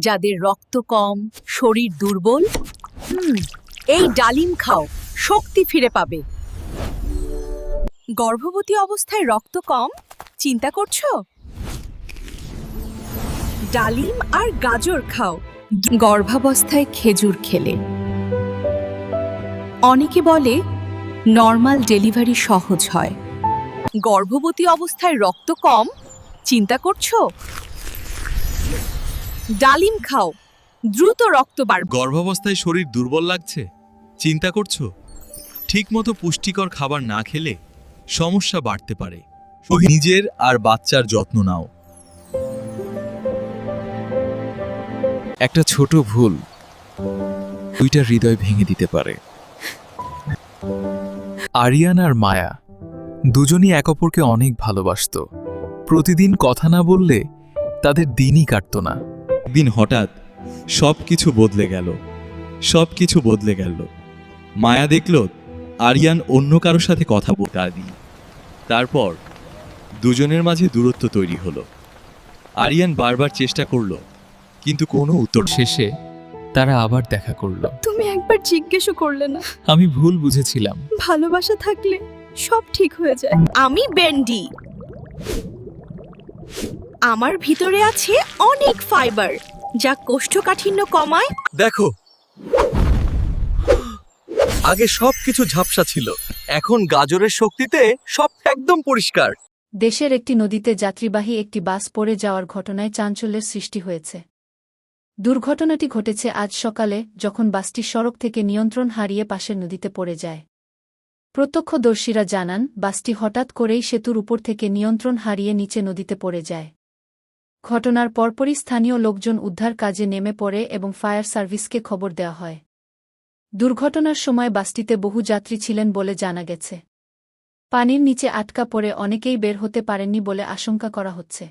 যাদের রক্ত কম, শরীর দুর্বল, এই ডালিম খাও, শক্তি ফিরে পাবে। গর্ভবতী অবস্থায় রক্ত কম, চিন্তা করছো? ডালিম আর গাজর খাও। গর্ভাবস্থায় খেজুর খেলে। অনেকে বলে নর্মাল ডেলিভারি সহজ হয়। গর্ভবতী অবস্থায় রক্ত কম, চিন্তা করছো? ডালিম খাও, দ্রুত রক্ত বাড়বে। গর্ভাবস্থায় শরীর দুর্বল লাগছে, চিন্তা করছো? ঠিকমতো পুষ্টিকর খাবার না খেলে সমস্যা বাড়তে পারে। নিজের আর বাচ্চার যত্ন নাও। একটা ছোট ভুল দুইটা হৃদয় ভেঙে দিতে পারে। আরিয়ান আর মায়া দুজনই এক অপরকে অনেক ভালোবাসত। প্রতিদিন কথা না বললে তাদের দিনই কাটত না। একদিন হঠাৎ সবকিছু বদলে গেল। মায়া দেখল আরিয়ান অন্য কারোর সাথে কথা বলতে আদি। তারপর দুজনের মাঝে দূরত্ব তৈরি হলো। আরিয়ান বারবার চেষ্টা করলো, কিন্তু কোনো উত্তর। শেষে তারা আবার দেখা করল। তুমি একবার জিজ্ঞেসও করলে না। আমি ভুল বুঝেছিলাম। ভালোবাসা থাকলে সব ঠিক হয়ে যায়। আমি বেন্ডি। আমার ভিতরে আছে অনেক ফাইবার, যা কোষ্ঠকাঠিন্য কমায়। দেখো, আগে সবকিছু ঝাপসা ছিল, এখন গাজরের শক্তিতে সব একদম পরিষ্কার। দেশের একটি নদীতে যাত্রীবাহী একটি বাস পড়ে যাওয়ার ঘটনায় চাঞ্চল্যের সৃষ্টি হয়েছে। দুর্ঘটনাটি ঘটেছে আজ সকালে, যখন বাসটি সড়ক থেকে নিয়ন্ত্রণ হারিয়ে পাশের নদীতে পড়ে যায়। প্রত্যক্ষদর্শীরা জানান, বাসটি হঠাৎ করেই সেতুর উপর থেকে নিয়ন্ত্রণ হারিয়ে নিচে নদীতে পড়ে যায়। ঘটনার পরপরই স্থানীয় লোকজন উদ্ধার কাজে নেমে পড়ে এবং ফায়ার সার্ভিসকে খবর দেওয়া হয়। দুর্ঘটনার সময় বাসটিতে বহু যাত্রী ছিলেন বলে জানা গেছে। পানির নিচে আটকা পড়ে অনেকেই বের হতে পারেননি বলে আশঙ্কা করা হচ্ছে।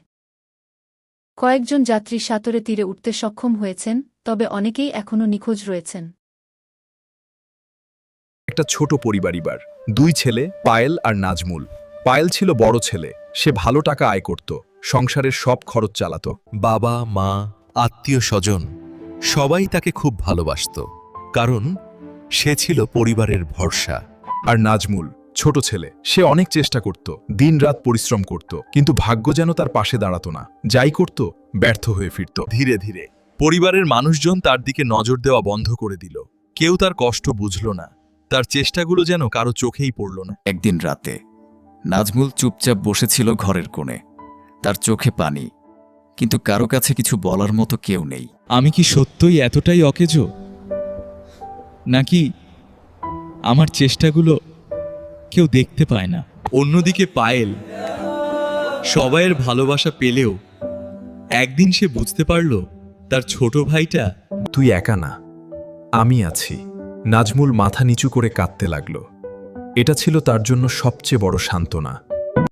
কয়েকজন যাত্রী সাঁতরে তীরে উঠতে সক্ষম হয়েছেন, তবে অনেকেই এখনও নিখোঁজ রয়েছেন। একটা ছোট পরিবার, দুই ছেলে, পায়েল আর নাজমুল। পায়েল ছিল বড় ছেলে, সে ভালো টাকা আয় করত, সংসারের সব খরচ চালাত। বাবা, মা, আত্মীয় স্বজন সবাই তাকে খুব ভালোবাসত, কারণ সে ছিল পরিবারের ভরসা। আর নাজমুল ছোট ছেলে, সে অনেক চেষ্টা করত, দিনরাত পরিশ্রম করত, কিন্তু ভাগ্য যেন তার পাশে দাঁড়াতো না। যাই করত, ব্যর্থ হয়ে ফিরত। ধীরে ধীরে পরিবারের মানুষজন তার দিকে নজর দেওয়া বন্ধ করে দিল। কেউ তার কষ্ট বুঝল না, তার চেষ্টাগুলো যেন কারো চোখেই পড়ল না। একদিন রাতে নাজমুল চুপচাপ বসেছিল ঘরের কোণে, তার চোখে পানি, কিন্তু কারো কাছে কিছু বলার মতো কেউ নেই। আমি কি সত্যই এতটাই অকেজো, নাকি আমার চেষ্টাগুলো কেউ দেখতে পায় না? অন্যদিকে পায়েল সবাইয়ের ভালোবাসা পেলেও একদিন সে বুঝতে পারল তার ছোট ভাইটা। তুই একা না, আমি আছি। নাজমুল মাথা নিচু করে কাঁদতে লাগল। এটা ছিল তার জন্য সবচেয়ে বড় সান্ত্বনা।